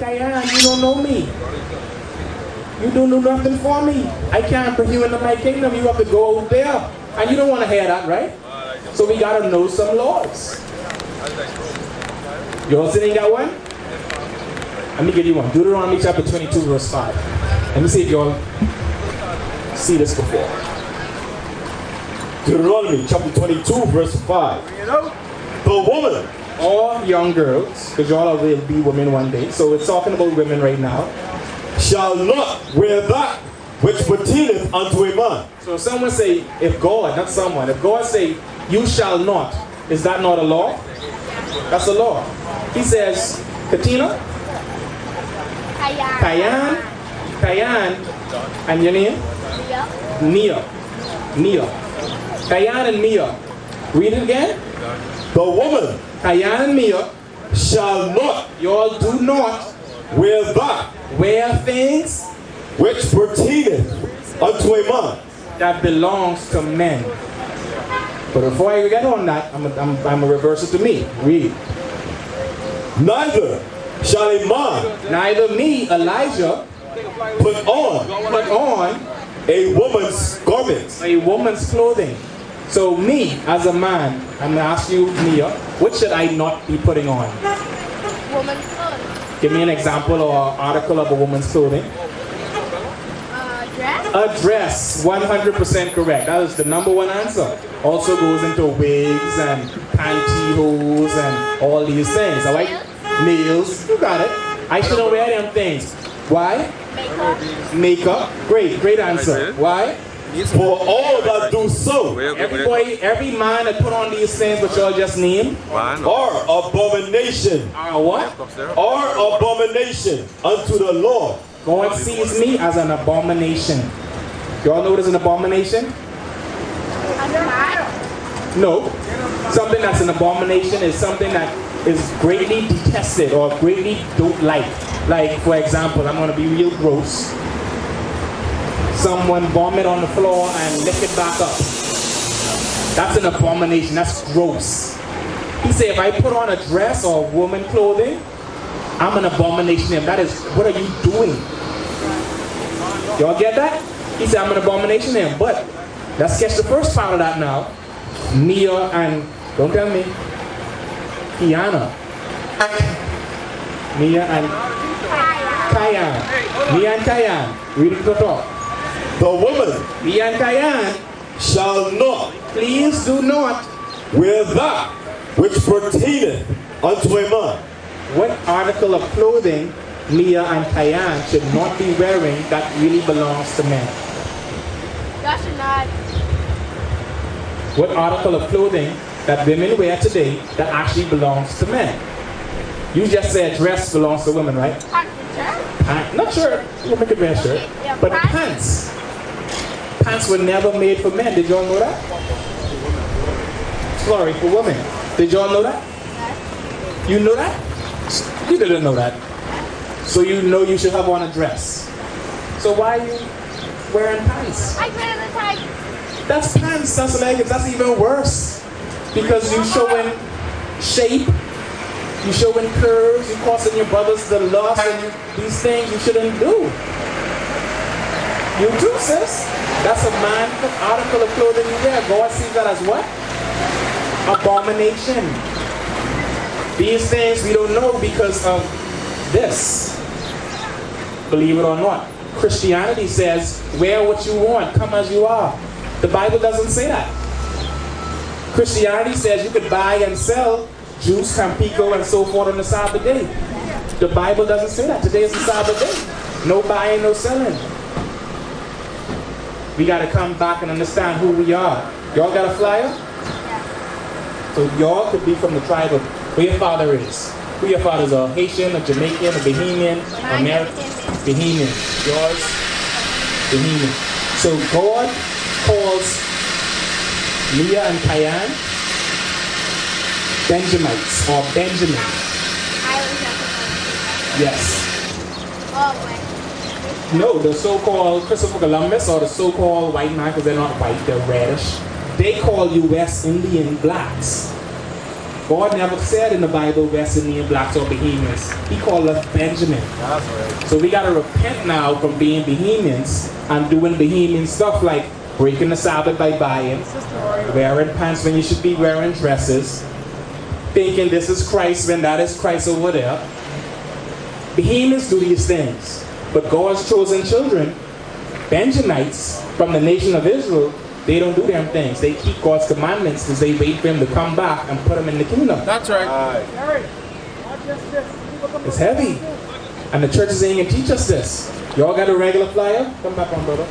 Cayenne, you don't know me. You don't do nothing for me. I can't bring you into my kingdom. You have to go out there. And you don't want to hear that, right? So we got to know some laws. You all sitting got one? Let me give you one. Deuteronomy chapter 22, verse 5. Let me see if you all see this before. Deuteronomy chapter 22, verse 5. The woman, all young girls, because y'all will be women one day, so it's talking about women right now, shall not wear that which pertaineth unto a man. So if someone say, if God, not someone, if God say, you shall not, is that not a law? That's a law. He says, Katina, Cayenne, and your name? Nia. Cayenne and Mia. Read it again. The woman, Cayenne and Mia, shall not, y'all do not wear that wear things which pertaineth unto a man, that belongs to men. But before I get on that, I'm a reverse it to me. Read. Neither shall a man, neither me, Elijah, put on a woman's garments, a woman's clothing. So me, as a man, I'm going to ask you, Mia, what should I not be putting on? Woman's clothing. Give me an example or article of a woman's clothing. Dress? A dress, 100% correct. That is the number one answer. Also goes into wigs and pantyhose and all these things, all right? Nails, you got it. I shouldn't wear them things. Why? Makeup. Great answer. Why? For all that do so, every man that put on these things which y'all just named are abomination. Are what? Are abomination unto the Lord. God sees me as an abomination. Y'all know what is an abomination? No. Something that's an abomination is something that is greatly detested or greatly don't like. Like, for example, I'm going to be real gross. Someone vomit on the floor and lick it back up. That's an abomination. That's gross. He said, if I put on a dress or woman clothing, I'm an abomination to him. That is, what are you doing? Y'all get that? He said, I'm an abomination to him. But let's catch the first part of that now. Mia and, don't tell me, Kiana. Mia and Cayenne. Mia and Cayenne. Read it to the top. The woman, Mia and Cayenne, shall not, please do not, wear that which pertaineth unto a man. What article of clothing Mia and Cayenne should not be wearing that really belongs to men? Y'all should not. What article of clothing that women wear today that actually belongs to men? You just said dress belongs to women, right? Not sure. Women could wear a shirt. But pants. Pants were never made for men. Did y'all know that? Sorry, for women. Did y'all know that? You know that? You didn't know that. So you know you should have on a dress. So why are you wearing pants? I wear the tights. That's pants, that's leggings, that's even worse. Because you showing shape, you showing curves, you causing your brothers the lust, and these things you shouldn't do. You do, sis. That's a man article of clothing you wear. God sees that as what? Abomination. These things we don't know because of this. Believe it or not. Christianity says, wear what you want, come as you are. The Bible doesn't say that. Christianity says you could buy and sell juice, Campico, and so forth on the Sabbath day. The Bible doesn't say that. Today is the Sabbath day. No buying, no selling. We got to come back and understand who we are. Y'all got a flyer? So y'all could be from the tribe of who your father is. Who your fathers are? Haitian, a Jamaican, a Bahamian, American. Bahamian. Yours? Bahamian. So God calls Leah and Cayenne Benjamites or Benjamin. Yes. Oh, wait. No, the so-called Christopher Columbus or the so-called white man, because they're not white, they're reddish. They call you West Indian blacks. God never said in the Bible West Indian blacks or Bohemians. He called us Benjamin. That's right. So we got to repent now from being Bohemians and doing Bohemian stuff like breaking the Sabbath by buying, wearing pants when you should be wearing dresses, thinking this is Christ when that is Christ over there. Bohemians do these things. But God's chosen children, Benjamites from the nation of Israel, they don't do them things. They keep God's commandments because they wait for him to come back and put them in the kingdom. That's right. It's heavy. And the churches ain't gonna teach us this. Y'all got a regular flyer? Come back on, brother.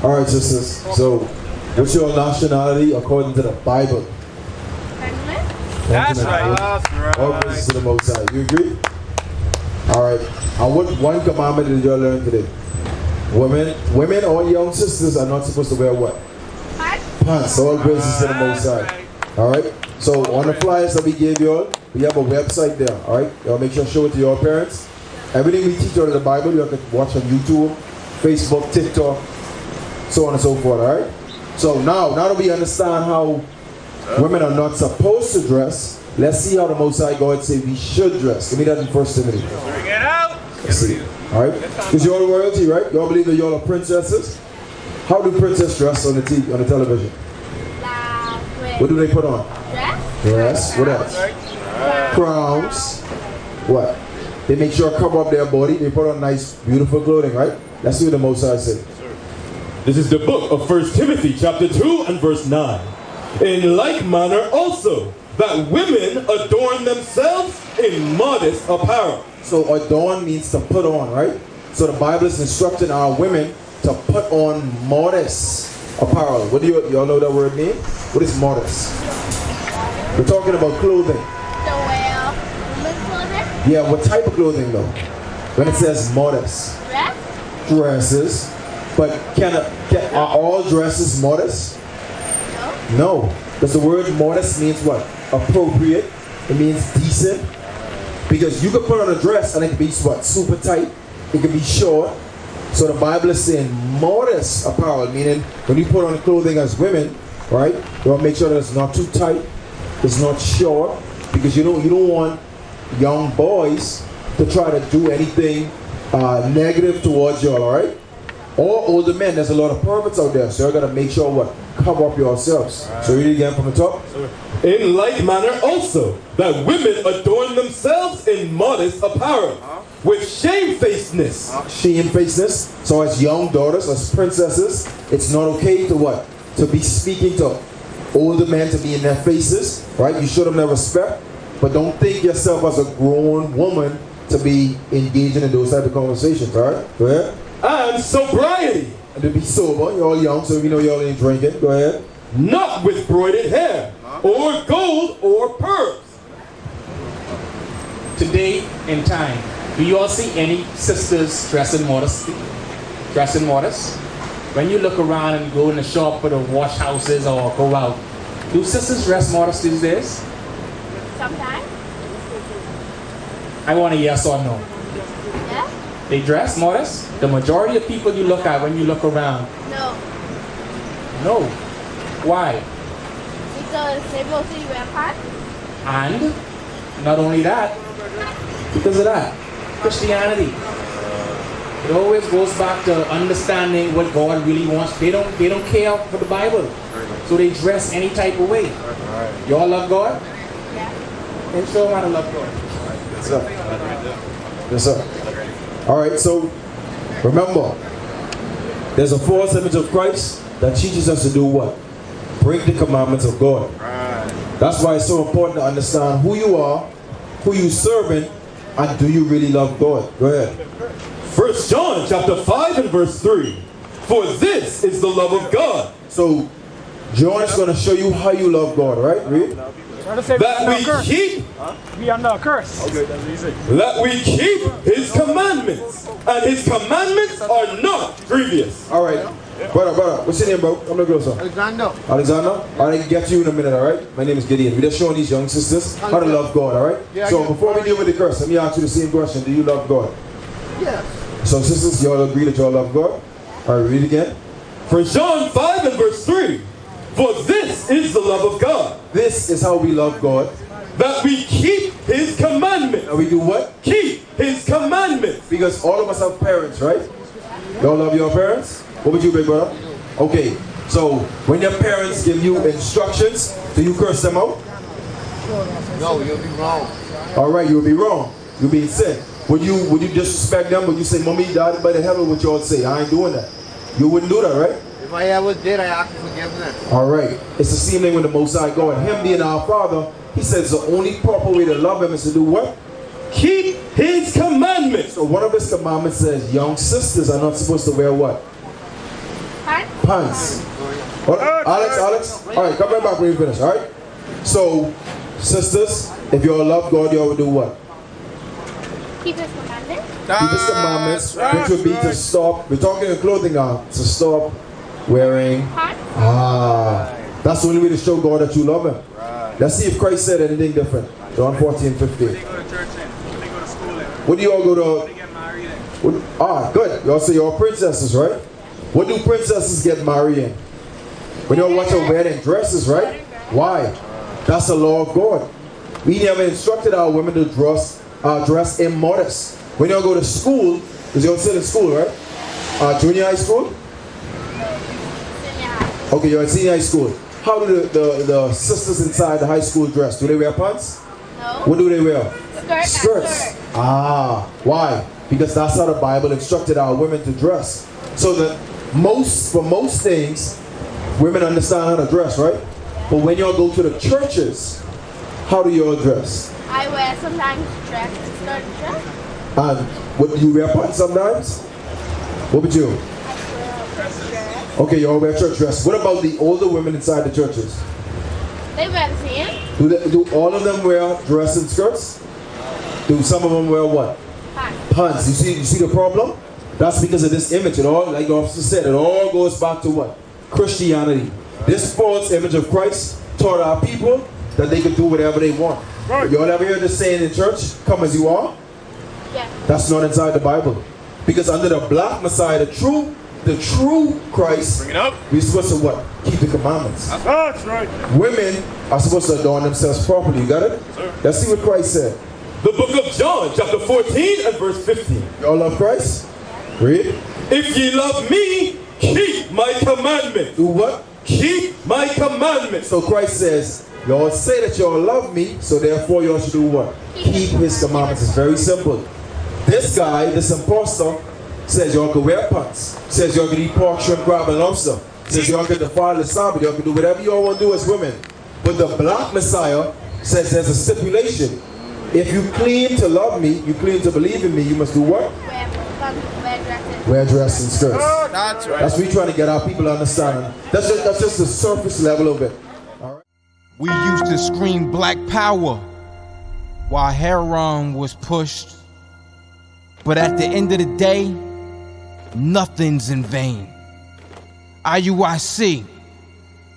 All right, sisters. So, what's your nationality according to the Bible? Benjamin? That's Benjamin. right. That's right. All praises to the Most High. You agree? All right. And what one commandment did you learn today? Women or young sisters are not supposed to wear what? Pants. All praises to the Most High. All right. So on the flyers that we gave you all, we have a website there. All right. Y'all make sure to show it to your parents. Everything we teach out of the Bible, you can watch on YouTube, Facebook, TikTok, so on and so forth. All right. So now that we understand how women are not supposed to dress, let's see how the Most High God say we should dress. Give me that in 1 Timothy. Bring it out. Let's see. All right. Because you're royalty, right? Y'all believe that y'all are princesses. How do princesses dress on the TV, on the television? What do they put on? Dress? Yes. What else? Crowns. What? They make sure to cover up their body. They put on nice, beautiful clothing, right? Let's see what the Most High said. This is the book of 1 Timothy chapter 2 and verse 9. In like manner also, that women adorn themselves in modest apparel. So adorn means to put on, right? So the Bible is instructing our women to put on modest apparel. What do y'all know that word mean? What is modest? We're talking about clothing. To wear women's clothing? Yeah, what type of clothing though? When it says modest. Dress? Dresses. But are all dresses modest? No. No. Because the word modest means what? Appropriate. It means decent. Because you could put on a dress and it could be what? Super tight. It could be short. So the Bible is saying modest apparel, meaning when you put on clothing as women, right? You want to make sure that it's not too tight, it's not short, because you don't want young boys to try to do anything negative towards y'all, all right? Or older men, there's a lot of perverts out there, so you gotta make sure what? Cover up yourselves. Right. So read it again from the top. In like manner also, that women adorn themselves in modest apparel, with shamefacedness. Shamefacedness. So as young daughters, as princesses, it's not okay to what? To be speaking to older men, to be in their faces, right? You show them their respect, but don't think yourself as a grown woman to be engaging in those type of conversations, all right? Go ahead. And sobriety. And to be sober, you're all young, so we know y'all ain't drinking. Go ahead. Not with braided hair, or gold, or pearls. Today in time, do you all see any sisters dressing modestly? Dressing modest? When you look around and go in the shop for the wash houses or go out, do sisters dress modest these days? Sometimes. I want a yes or no. Yes? They dress modest? The majority of people you look at when you look around, No. no. Why? Because they mostly wear pants. And not only that, because of that, Christianity. It always goes back to understanding what God really wants. They don't care for the Bible, so they dress any type of way. Y'all love God? Yeah. Then show them how to love God. Yes, sir. Yes, sir. All right, so remember, there's a false image of Christ that teaches us to do what? Break the commandments of God. That's why it's so important to understand who you are, who you serving, and do you really love God? Go ahead. 1 John chapter 5 and verse 3. For this is the love of God. So, John is going to show you how you love God, right? Read. that we keep Be under a curse. that we keep his commandments, and his commandments are not grievous. All right. Brother, what's your name, bro? I'm gonna go, sir. Alexander. Alexander? I'll get you in a minute, all right? My name is Gideon. We're just showing these young sisters how to love God, all right? Yeah, so yeah. before we deal with the curse, let me ask you the same question. Do you love God? Yes. So sisters, you all agree that you all love God? All right, read again. For John 5 and verse 3, for this is the love of God, This is how we love God. that we keep his commandments. And we do what? Keep his commandments. Because all of us have parents, right? Y'all love your parents? What would you, big brother? Okay, so when your parents give you instructions, do you curse them out? No, you'll be wrong. All right, you'll be wrong. You'll be in sin. Would you disrespect them? Would you say, Mommy, Daddy, by the hell of what y'all say? I ain't doing that. You wouldn't do that, right? If I ever did, I ask for forgiveness. All right. It's the same thing with the Most High God. Him being our Father, he says the only proper way to love him is to do what? Keep his commandments. So one of his commandments says young sisters are not supposed to wear what? Pants. Alex? All right, come right back when you finish, all right? So, sisters, if you all love God, you all will do what? Keep his commandments. Keep his commandments, which would be to stop, we're talking a clothing on, to stop wearing. That's the only way to show God that you love him. Let's see if Christ said anything different. John 14, 15. They go to church in. They go to school in. What do you all go to? They get married in. Good. Y'all say you're princesses, right? What do princesses get married in? When y'all watch your wedding dresses, right? Why? That's the law of God. We never instructed our women to dress immodest. When y'all go to school, because y'all still in school, right? Junior high school? Okay, you're in senior high school. How do the sisters inside the high school dress? Do they wear pants? No. What do they wear? Skirts. Why? Because that's how the Bible instructed our women to dress. So that for most things, women understand how to dress, right? But when y'all go to the churches, how do y'all dress? I wear sometimes skirt dress. And what do you wear pants sometimes? What would you? I wear dress. Okay, you all wear church dress. What about the older women inside the churches? They wear the same. Do all of them wear dress and skirts? Do some of them wear what? Pants. You see the problem? That's because of this image. It all, like the officer said, it all goes back to what? Christianity. This false image of Christ taught our people that they could do whatever they want. Right. You all ever hear this saying in church, come as you are? Yeah. That's not inside the Bible. Because under the black Messiah, the true Christ, Bring it up. we're supposed to what? Keep the commandments. That's right. Women are supposed to adorn themselves properly. You got it? Sir. Let's see what Christ said. The book of John, chapter 14 and verse 15. Y'all love Christ? Read. If ye love me, keep my commandments. Do what? Keep my commandments. So Christ says, y'all say that y'all love me, so therefore y'all should do what? Keep his commandments. It's very simple. This guy, this impostor, says y'all can wear pants. Says y'all can eat pork, shrimp, crab, and lobster. Says y'all can defile the Sabbath. Y'all can do whatever y'all want to do as women. But the black Messiah says there's a stipulation. If you claim to love me, you claim to believe in me, you must do what? Wear dress and skirts. That's right. That's what we're trying to get our people to understand. That's just the surface level of it. All right. We used to scream black power while heroin was pushed. But at the end of the day, nothing's in vain. IUIC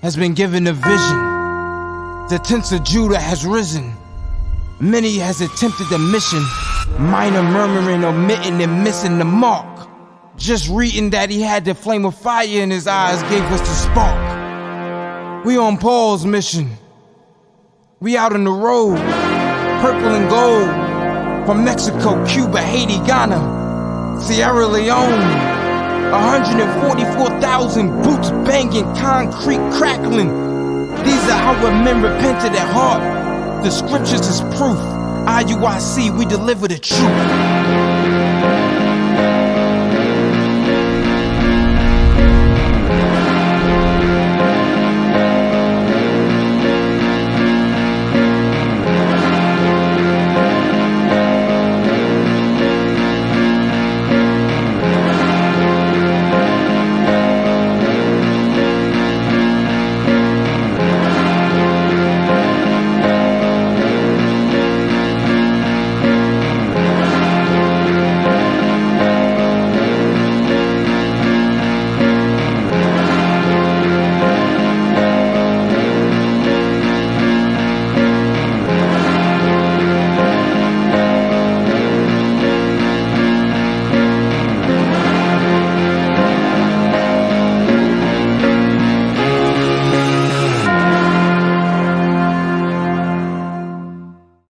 has been given a vision. The tents of Judah has risen. Many has attempted the mission, minor murmuring, omitting, and missing the mark. Just reading that he had the flame of fire in his eyes gave us the spark. We on Paul's mission. We out on the road, purple and gold, from Mexico, Cuba, Haiti, Ghana, Sierra Leone. 144,000 boots banging, concrete crackling. These are our men repented at heart. The scriptures is proof. IUIC, we deliver the truth.